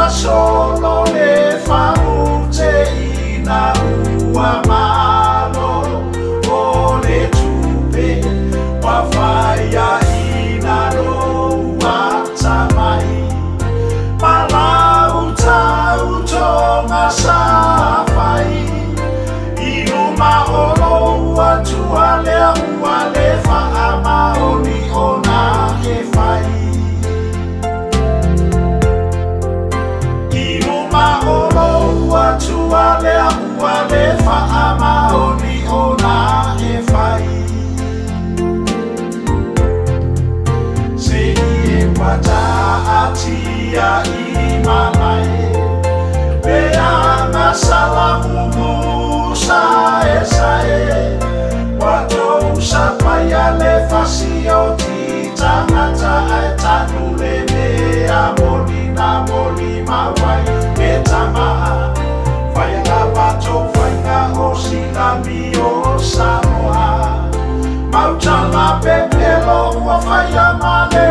Solo le famute ina ua malo o le tupe wafaya ina no watamai malau tau tonga safai iluma olo watua le ua le faama oni ona e fai wale faama oni ona e fai se e pata atia i malai pea masalamu musa e sae wato sapaya le fasio ti tangata e tanule me amoli na moli mawai metama Pato fainga o silami o Samoa Mautala pepelo ua faia male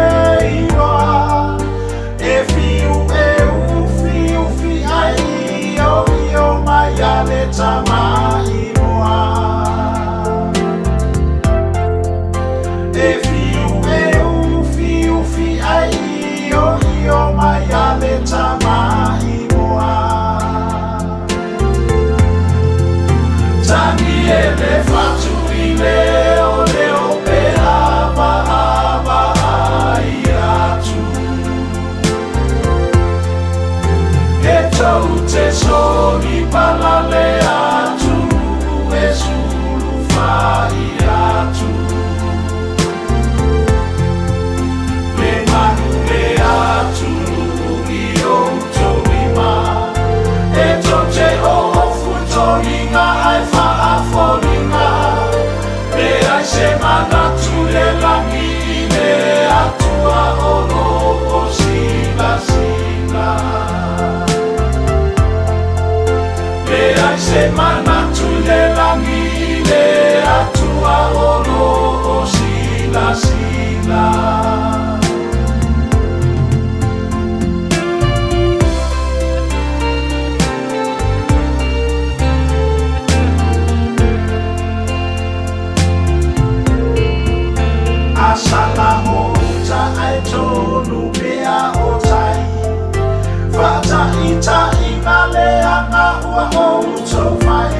iroa E fiu fi ai o mai ale tama imoa E fiu fi ai o mai ale tama imoa Tani ele fatu I leo leo pe ava ai atu E tau te soli palale atu E sulu fai atu Le manu le atu I o toima E to te o futoinga ai fa'afolinga Le ai se manatu le langi I le atua olo o sila sila Le ai se manatu le langi I le atua olo o sila sila Asala o ai tonu pea o tai Fata ita ina le anga ua o fai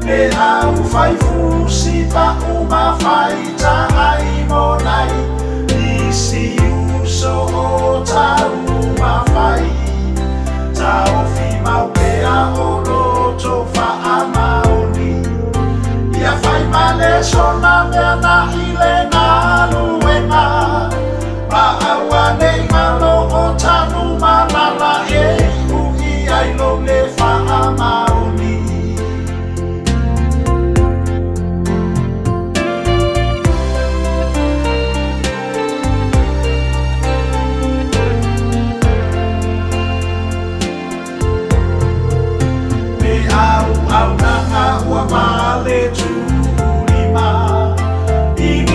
Le au fai fusi pa uma fai ta ai monai Isi uso o ta uma fai Ta o fi mau pea o loto fa amaoni Ia fai male sona mea na ile na luenga Pa awa nei malo o tanu malala e ui ai lo le fa'a maoni Me au nanga ua male tu lima I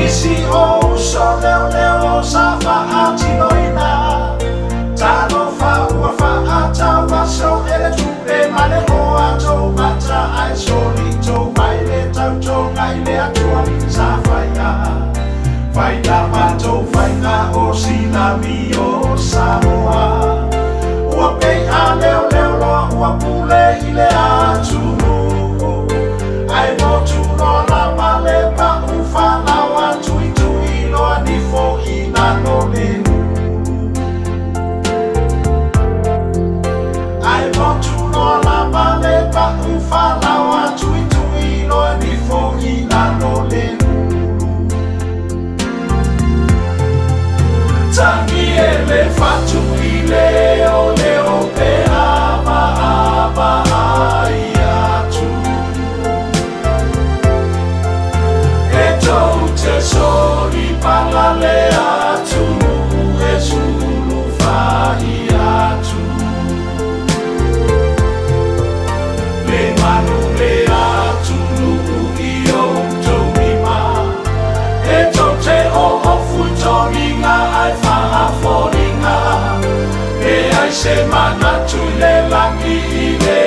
se mana tule langi I le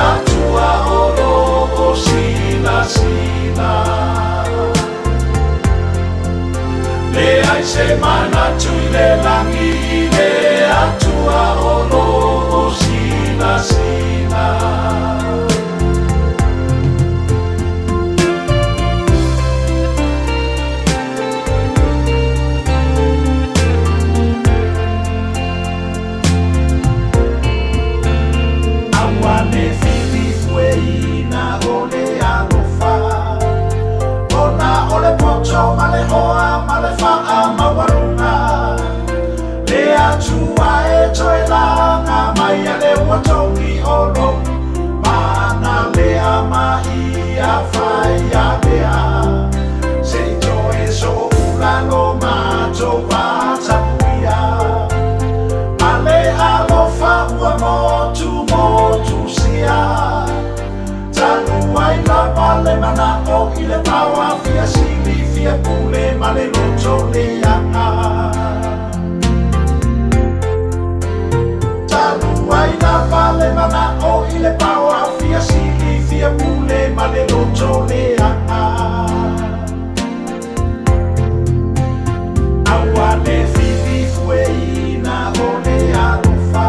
atua olo o sina sina. Le ai se mana tule langi I le atua olo o sina sina. Male hoa, male faa, mawarunga. Le atua e toe langa, mai a le watongi olo. Mana le ama I a whai a lea. Se toe so ulalo mato watapuia. Male alofa ua motu sia. Tanu ai la vale mana o I le paua fia sili. Fia pule male loto le anga. Tanu ai na vale mana o I le paua fia sili fia pule male loto le anga. Aua le fili fue ina o le alufa.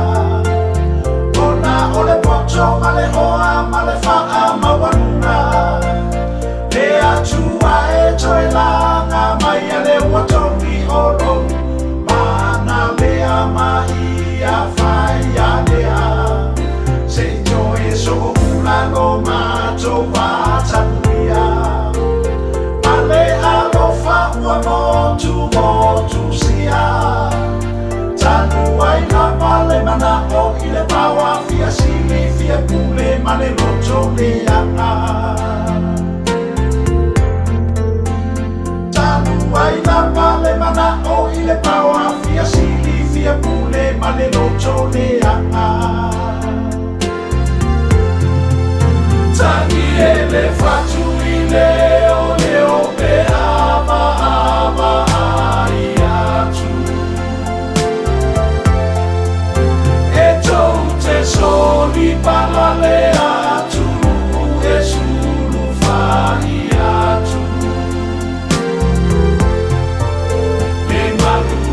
Ona o le poto male hoa male faa mawarunga. Le atua e toe langa mai a le watongi olo. Mana le ama I a whai a lea. Se toe so ulalo mato watapuia. Ale alofa ua motu sia. Tanu ai la vale mana o I le paua fia sili fia pule male loto le anga. Ai la vale mana o I le paua fia sili fia pule male loto le anga. Tangi e le fatu I le o pe ama ai atu. E tou te soli pala le atu e sulu fai atu.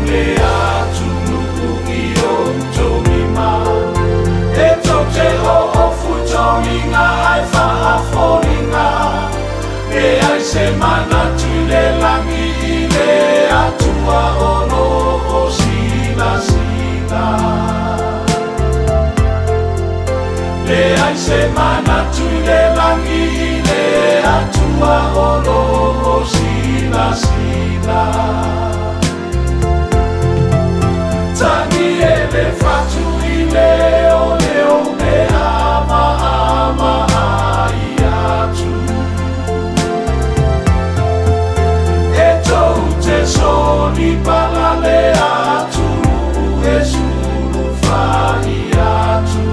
Le atu nuki o tomima. E tote o futonginga ai whaaforinga. E ai se mana tule langi I le atua ono o sina sina. Le ai se mana tule langi I le atua ono o sina sina. Tangi e le fatu I le ama ai atu. E tou te soli pala le atu e sulu fai atu.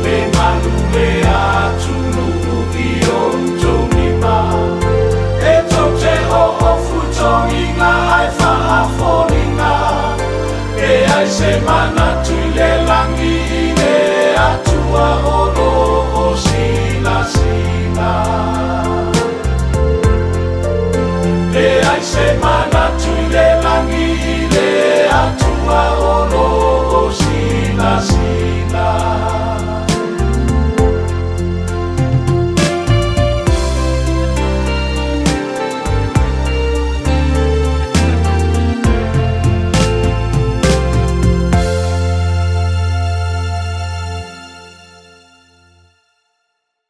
Le manu le atu nuki o tomima. E tou te o futonginga ai whaaforinga. E ai se mana